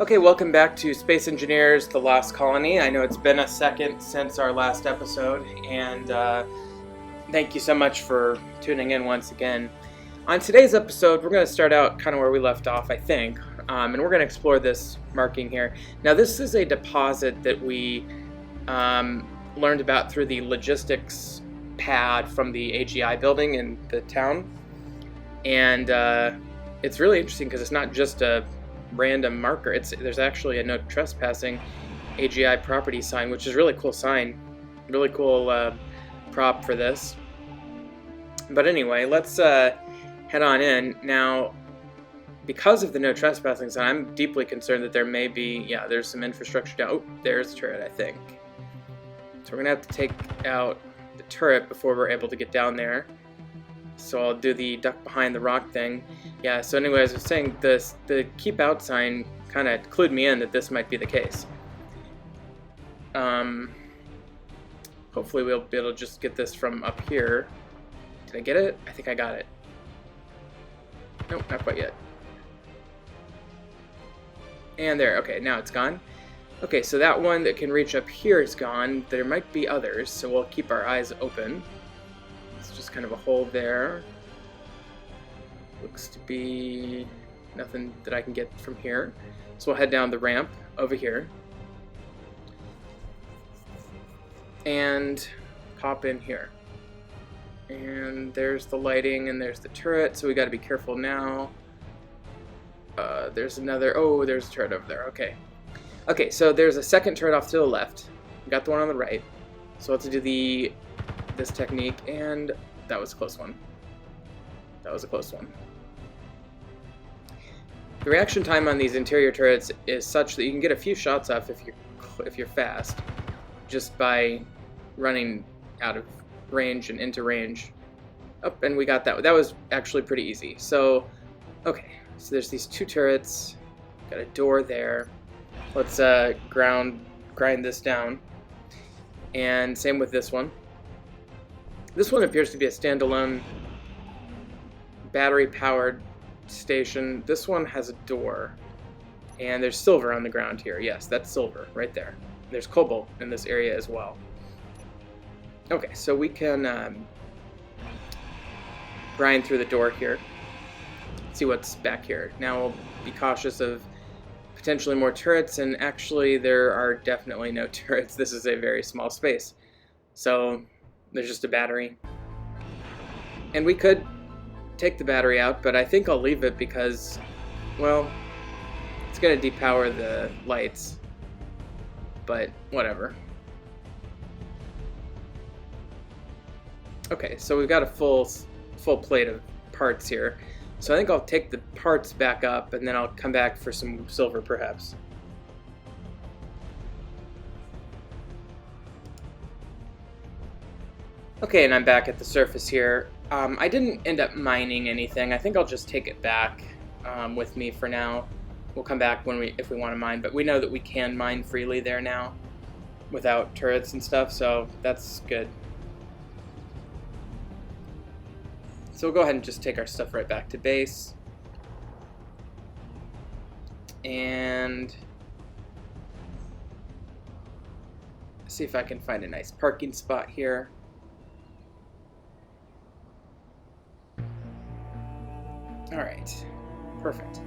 Okay, welcome back to Space Engineers: The Lost Colony. I know it's been a second since our last episode, and thank you so much for tuning in once again. On today's episode, we're going to start out kind of where we left off, I think, and we're going to explore this marking here. Now, this is a deposit that we learned about through the logistics pad from the AGI building in the town, and it's really interesting because it's not just a random marker. There's actually a no trespassing AGI property sign, which is a really cool sign, really cool prop for this. But anyway, let's head on in. Now, because of the no trespassing sign, I'm deeply concerned that there may be, there's some infrastructure down. Oh, there's the turret, I think. So we're gonna have to take out the turret before we're able to get down there. So I'll do the duck behind the rock thing. Yeah, so anyway, as I was saying, the keep out sign kind of clued me in that this might be the case. Hopefully we'll be able to just get this from up here. Did I get it? I think I got it. Nope, not quite yet. And there, okay, now it's gone. Okay, so that one that can reach up here is gone. There might be others, so we'll keep our eyes open. It's just kind of a hole there. Looks to be nothing that I can get from here. So we'll head down the ramp over here. And pop in here. And there's the lighting and there's the turret, so we gotta be careful now. There's another, oh, there's a turret over there, okay. Okay, so there's a second turret off to the left. We got the one on the right. So let's do this technique, and that was a close one. That was a close one. The reaction time on these interior turrets is such that you can get a few shots off if you're fast, just by running out of range and into range. Oh, and we got that. That was actually pretty easy. So, okay. So there's these two turrets. Got a door there. Let's grind this down. And same with this one. This one appears to be a standalone battery-powered station. This one has a door. And there's silver on the ground here. Yes, that's silver right there. There's cobalt in this area as well. Okay, so we can grind through the door here. See what's back here. Now we'll be cautious of potentially more turrets, and actually there are definitely no turrets. This is a very small space. So there's just a battery. And we could take the battery out, but I think I'll leave it because, well, it's going to depower the lights. But whatever. Okay, so we've got a full plate of parts here. So I think I'll take the parts back up, and then I'll come back for some silver, perhaps. Okay, and I'm back at the surface here. I didn't end up mining anything. I think I'll just take it back with me for now. We'll come back if we want to mine, but we know that we can mine freely there now without turrets and stuff, so that's good. So we'll go ahead and just take our stuff right back to base. And see if I can find a nice parking spot here. Alright, perfect.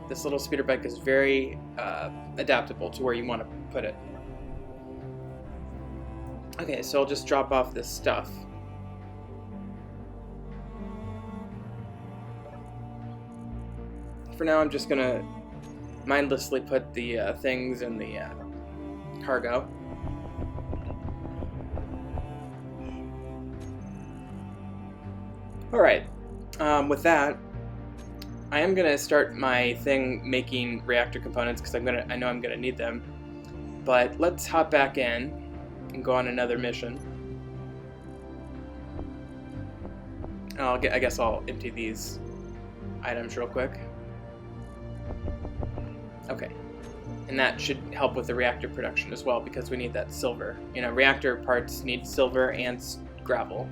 This little speeder bike is very adaptable to where you want to put it. Okay, so I'll just drop off this stuff. For now, I'm just gonna mindlessly put the things in the cargo. Alright, with that, I am gonna start my thing making reactor components because I know I'm gonna need them. But let's hop back in and go on another mission. I guess I'll empty these items real quick. Okay, and that should help with the reactor production as well because we need that silver. You know, reactor parts need silver and gravel.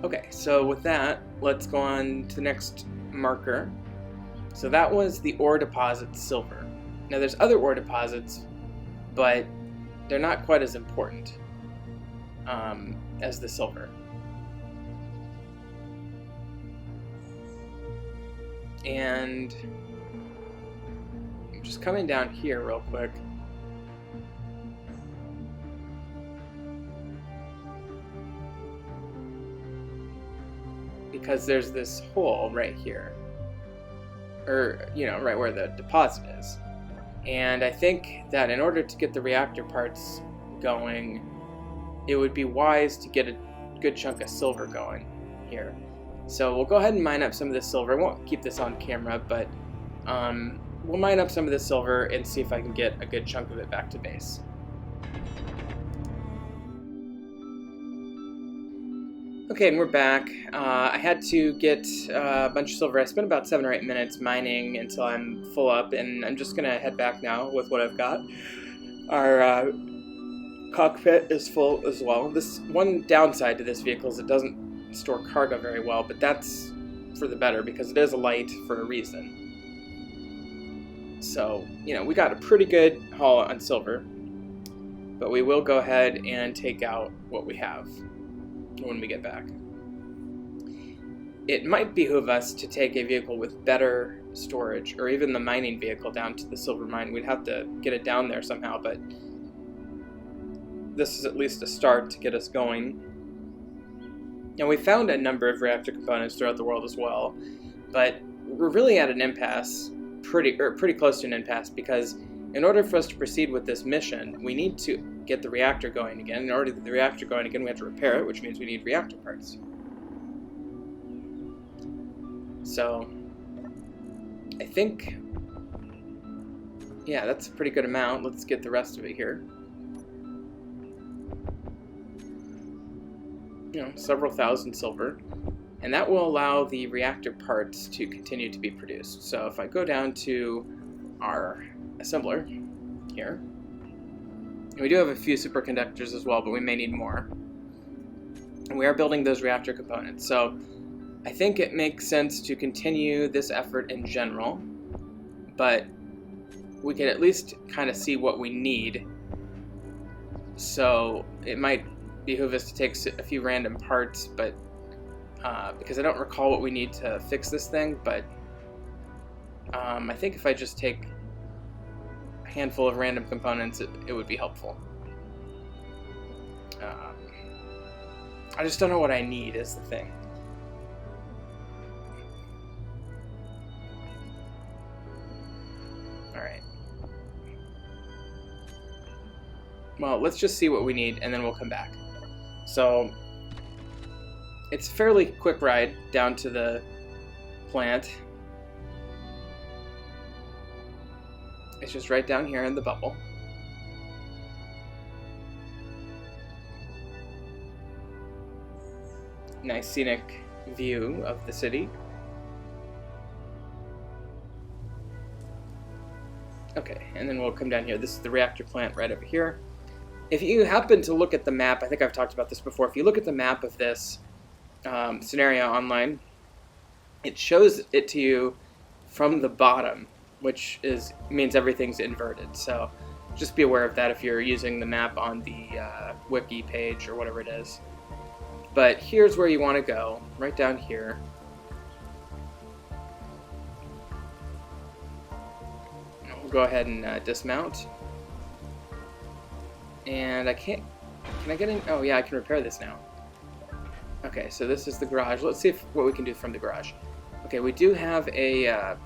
Okay, so with that, let's go on to the next marker. So that was the ore deposit silver. Now there's other ore deposits, but they're not quite as important as the silver. And I'm just coming down here real quick. Because there's this hole right here. Or, right where the deposit is. And I think that in order to get the reactor parts going, it would be wise to get a good chunk of silver going here. So we'll go ahead and mine up some of this silver. I won't keep this on camera, but we'll mine up some of this silver and see if I can get a good chunk of it back to base. Okay, and we're back. I had to get a bunch of silver. I spent about 7 or 8 minutes mining until I'm full up, and I'm just going to head back now with what I've got. Our cockpit is full as well. This one downside to this vehicle is it doesn't store cargo very well, but that's for the better because it is a light for a reason. So, we got a pretty good haul on silver, but we will go ahead and take out what we have when we get back. It might behoove us to take a vehicle with better storage, or even the mining vehicle down to the silver mine. We'd have to get it down there somehow, but this is at least a start to get us going. And we found a number of reactor components throughout the world as well, but we're really at an impasse, pretty close to an impasse, because in order for us to proceed with this mission, we need to get the reactor going again. In order to get the reactor going again, we have to repair it, which means we need reactor parts. So, I think, yeah, that's a pretty good amount. Let's get the rest of it here. Several thousand silver. And that will allow the reactor parts to continue to be produced. So if I go down to our assembler here, and we do have a few superconductors as well, but we may need more. And we are building those reactor components. So I think it makes sense to continue this effort in general, but we can at least kind of see what we need. So it might behoove us to take a few random parts, but because I don't recall what we need to fix this thing, but I think if I just take a handful of random components, it would be helpful. I just don't know what I need is the thing. Alright. Well, let's just see what we need, and then we'll come back. So, it's a fairly quick ride down to the plant. It's just right down here in the bubble. Nice scenic view of the city. Okay, and then we'll come down here. This is the reactor plant right over here. If you happen to look at the map, I think I've talked about this before, if you look at the map of this scenario online, it shows it to you from the bottom, which means everything's inverted. So just be aware of that if you're using the map on the wiki page or whatever it is. But here's where you want to go, right down here. We'll go ahead and dismount. And can I get in? Oh yeah, I can repair this now. Okay, so this is the garage. Let's see what we can do from the garage. Okay, we do have a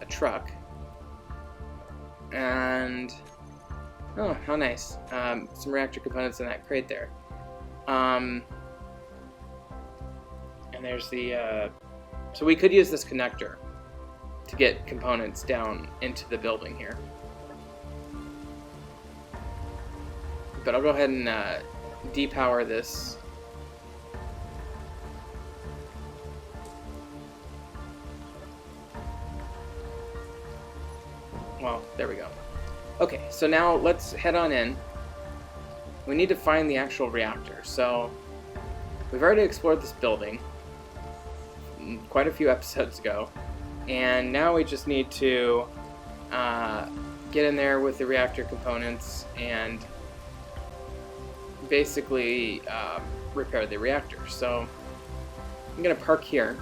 truck. And, oh, how nice. Some reactor components in that crate there. And there's the, so we could use this connector to get components down into the building here. But I'll go ahead and depower this. Well, there we go. Okay, so now let's head on in. We need to find the actual reactor. So we've already explored this building quite a few episodes ago. And now we just need to get in there with the reactor components and basically repair the reactor. So I'm going to park here.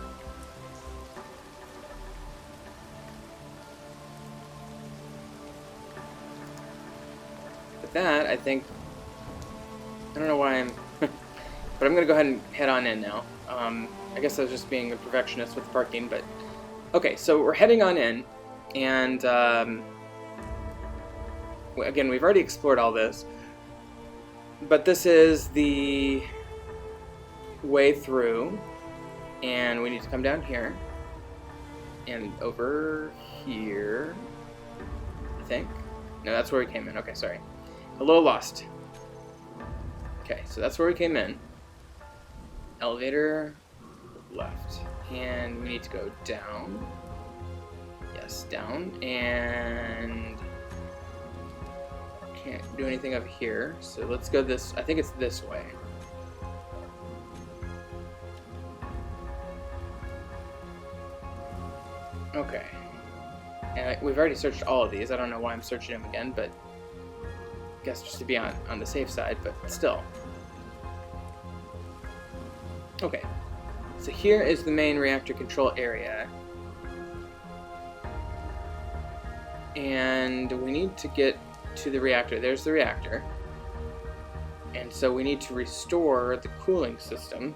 With that, I think, I don't know why I'm, but I'm going to go ahead and head on in now. I guess I was just being a perfectionist with parking, but okay, so we're heading on in, and again, we've already explored all this, but this is the way through, and we need to come down here, and over here, I think. No, that's where we came in. Okay, sorry. A little lost. Okay, so that's where we came in. Elevator left, and we need to go down. Yes, down, and can't do anything up here, so let's go this, I think it's this way. Okay, and we've already searched all of these. I don't know why I'm searching them again, but I guess just to be on the safe side, but still. Okay, so here is the main reactor control area. And we need to get to the reactor. There's the reactor. And so we need to restore the cooling system.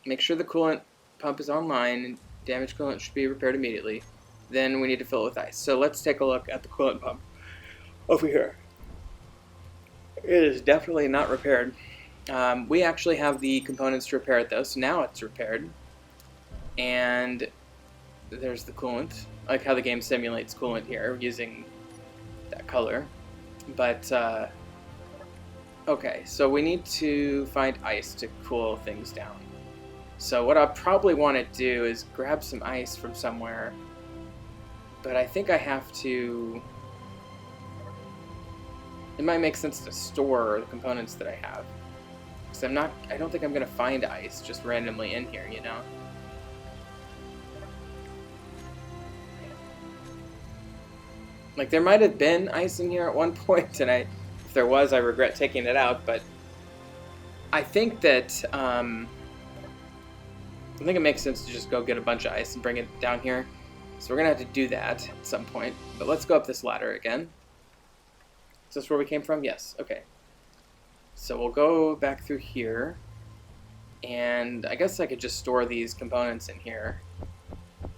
Make sure the coolant pump is online, and damaged coolant should be repaired immediately. Then we need to fill it with ice. So let's take a look at the coolant pump over here. It is definitely not repaired. We actually have the components to repair it though, so now it's repaired. And there's the coolant. I like how the game simulates coolant here using that color. But, okay, so we need to find ice to cool things down. So what I'll probably want to do is grab some ice from somewhere. But I think I have to... It might make sense to store the components that I have. Because I don't think I'm going to find ice just randomly in here, you know? Like, there might have been ice in here at one point, and if there was, I regret taking it out, but I think that, I think it makes sense to just go get a bunch of ice and bring it down here. So we're going to have to do that at some point, but let's go up this ladder again. Is this where we came from? Yes, okay. So we'll go back through here, and I guess I could just store these components in here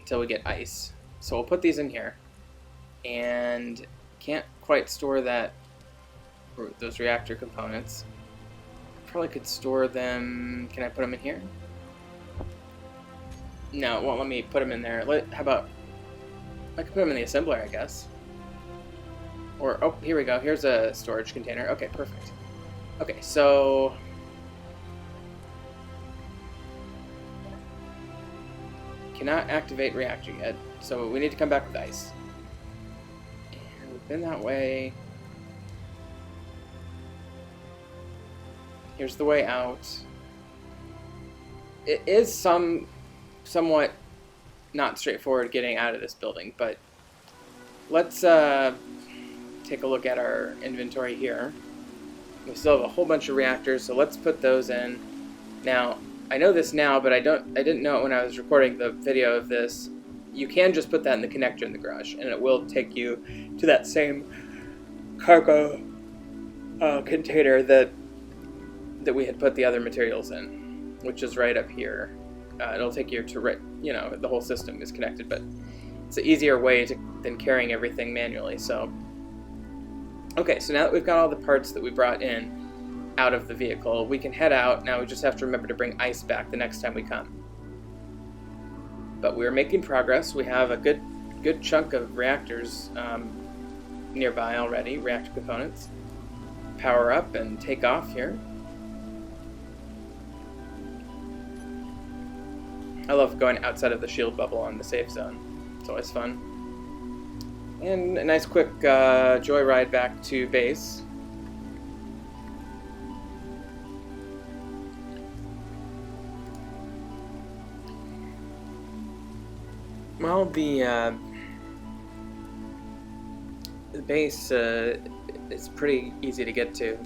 until we get ice. So we'll put these in here, and can't quite store those reactor components. Probably could store them. Can I put them in here? No, it won't let me put them in there. How about I could put them in the assembler, I guess. Or, oh, here we go. Here's a storage container. Okay, perfect. Okay, so cannot activate reactor yet, so we need to come back with ice. And we've been that way. Here's the way out. It is somewhat not straightforward getting out of this building, but let's take a look at our inventory here. We still have a whole bunch of reactors, so let's put those in. Now, I know this now, but I didn't know it when I was recording the video of this. You can just put that in the connector in the garage, and it will take you to that same cargo container that we had put the other materials in, which is right up here. It'll take you to, you know, the whole system is connected, but it's an easier way than carrying everything manually. So, okay, so now that we've got all the parts that we brought in out of the vehicle, we can head out. Now we just have to remember to bring ice back the next time we come. But we're making progress. We have a good chunk of reactors nearby already, reactor components. Power up and take off here. I love going outside of the shield bubble on the safe zone. It's always fun. And a nice quick joyride back to base. Well, the base is pretty easy to get to,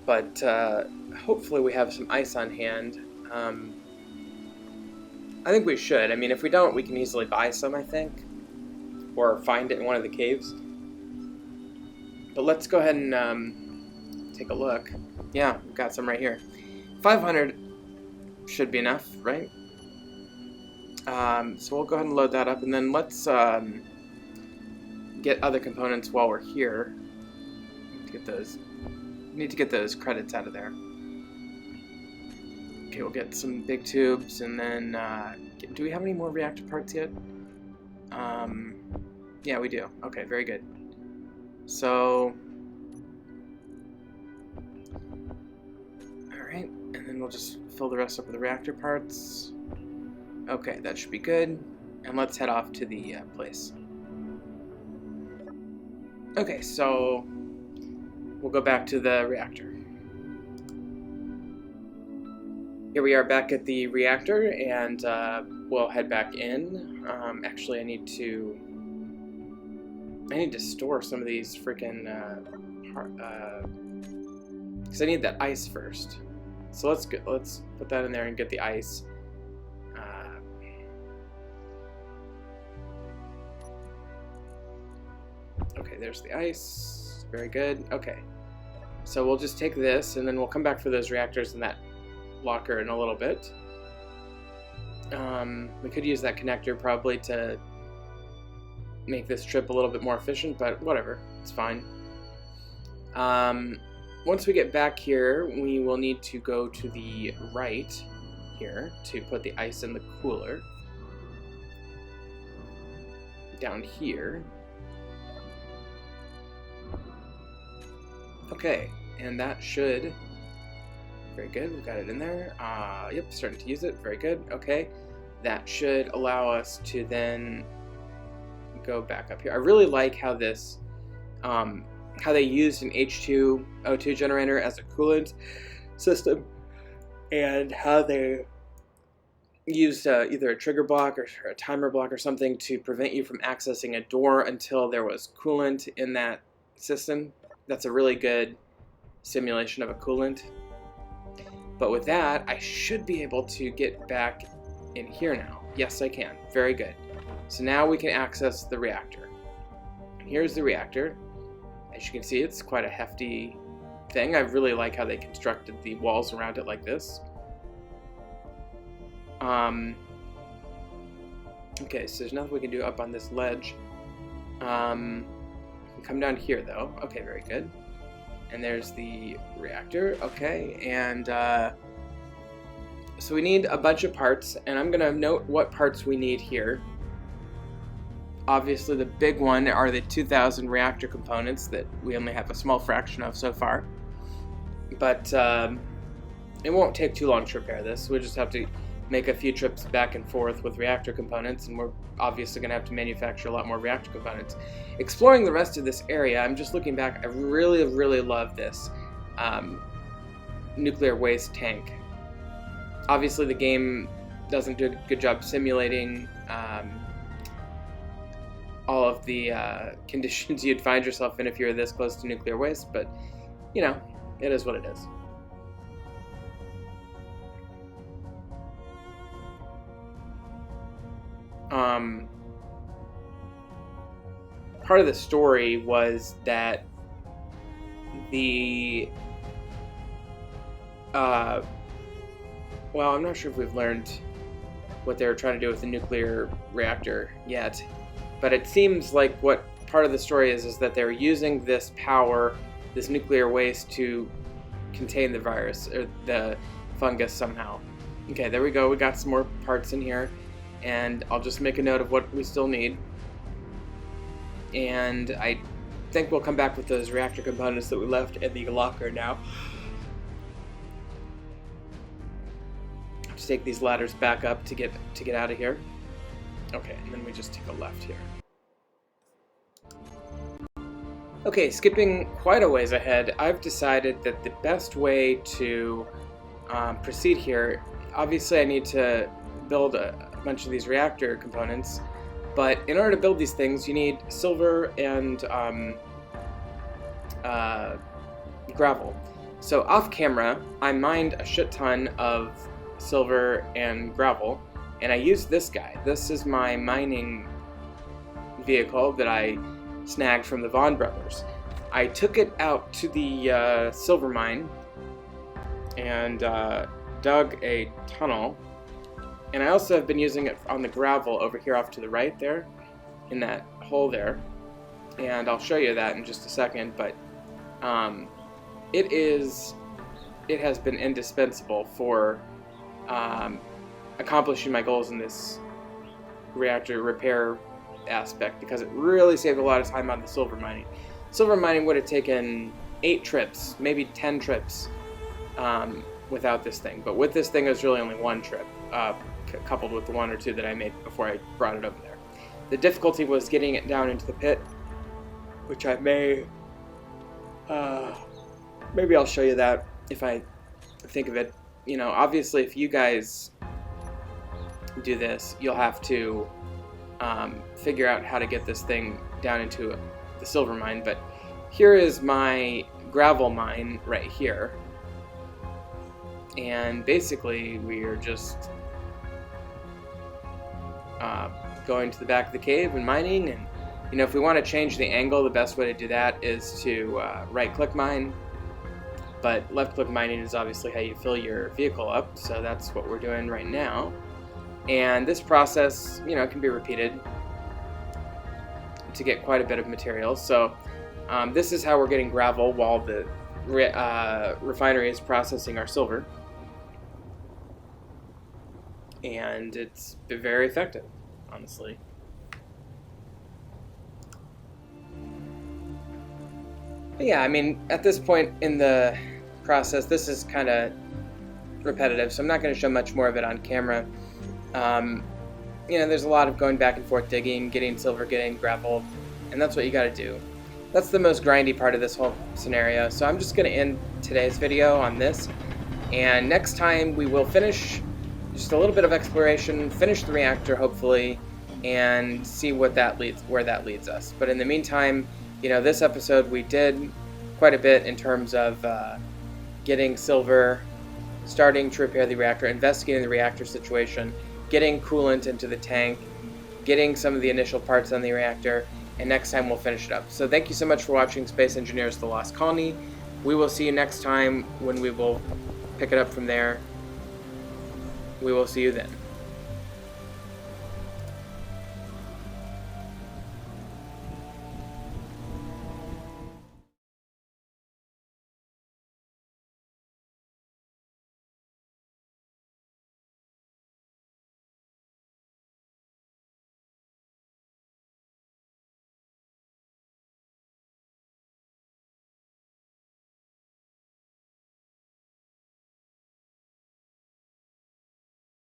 but hopefully we have some ice on hand. I think we should. I mean, if we don't, we can easily buy some, I think, or find it in one of the caves. But let's go ahead and take a look. Yeah, we've got some right here. 500 should be enough, right? So we'll go ahead and load that up, and then let's get other components while we're here. Need to get those credits out of there. Okay, we'll get some big tubes, and then do we have any more reactor parts yet? Yeah, we do. Okay, very good. So, all right, and then we'll just fill the rest up with the reactor parts. Okay, that should be good. And let's head off to the place. Okay, so we'll go back to the reactor. Here we are back at the reactor, and we'll head back in. Actually, I need to store some of these freaking because I need that ice first. So let's put that in there and get the ice. Okay, there's the ice. Very good. Okay, so we'll just take this, and then we'll come back for those reactors in that locker in a little bit. We could use that connector probably to make this trip a little bit more efficient, but whatever, it's fine. Once we get back here, we will need to go to the right here to put the ice in the cooler. Down here. Okay, and that should... Very good, we've got it in there. Yep, starting to use it, very good, okay. That should allow us to then go back up here. I really like how this, how they used an H2O2 generator as a coolant system, and how they used either a trigger block or a timer block or something to prevent you from accessing a door until there was coolant in that system. That's a really good simulation of a coolant. But with that, I should be able to get back in here now. Yes, I can. Very good. So now we can access the reactor. And here's the reactor. As you can see, it's quite a hefty thing. I really like how they constructed the walls around it like this. Okay, so there's nothing we can do up on this ledge. We can come down here, though. Okay, very good. And there's the reactor. Okay, and so we need a bunch of parts, and I'm going to note what parts we need here. Obviously, the big one are the 2,000 reactor components that we only have a small fraction of so far. But it won't take too long to repair this. We'll just have to make a few trips back and forth with reactor components, and we're obviously going to have to manufacture a lot more reactor components. Exploring the rest of this area, I'm just looking back, I really, really love this nuclear waste tank. Obviously, the game doesn't do a good job simulating all of the conditions you'd find yourself in if you're this close to nuclear waste, but, you know, it is what it is. Part of the story was that the well, I'm not sure if we've learned what they were trying to do with the nuclear reactor yet, but it seems like what part of the story is that they're using this power, this nuclear waste, to contain the virus or the fungus somehow. Okay, there we go. We got some more parts in here. And I'll just make a note of what we still need. And I think we'll come back with those reactor components that we left in the locker now. Just take these ladders back up to get out of here. Okay, and then we just take a left here. Okay, skipping quite a ways ahead, I've decided that the best way to proceed here, obviously I need to build a a bunch of these reactor components. But in order to build these things, you need silver and gravel. So off camera, I mined a shit ton of silver and gravel, and I used this guy. This is my mining vehicle that I snagged from the Vaughn brothers. I took it out to the silver mine and dug a tunnel, and I also have been using it on the gravel over here off to the right there, in that hole there, and I'll show you that in just a second. But it has been indispensable for accomplishing my goals in this reactor repair aspect, because it really saved a lot of time on the silver mining. Silver mining would have taken 8 trips, maybe 10 trips without this thing, but with this thing it was really only 1 trip, coupled with the 1 or 2 that I made before I brought it over there. The difficulty was getting it down into the pit, which I may maybe I'll show you that if I think of it. You know, obviously if you guys do this, you'll have to figure out how to get this thing down into the silver mine. But here is my gravel mine right here, and basically we are just going to the back of the cave and mining. And you know, if we want to change the angle, the best way to do that is to right click mine, but left click mining is obviously how you fill your vehicle up, so that's what we're doing right now. And this process, you know, can be repeated to get quite a bit of material. So this is how we're getting gravel while the refinery is processing our silver, and it's been very effective, honestly. But yeah, I mean, at this point in the process, this is kind of repetitive, so I'm not going to show much more of it on camera. You know, there's a lot of going back and forth digging, getting silver, getting gravel, and that's what you got to do. That's the most grindy part of this whole scenario, so I'm just going to end today's video on this, and next time we will finish just a little bit of exploration, finish the reactor hopefully, and see where that leads us. But in the meantime, you know, this episode we did quite a bit in terms of getting silver, starting to repair the reactor, investigating the reactor situation, getting coolant into the tank, getting some of the initial parts on the reactor, and next time we'll finish it up. So thank you so much for watching Space Engineers: The Lost Colony. We will see you next time when we will pick it up from there. We will see you then.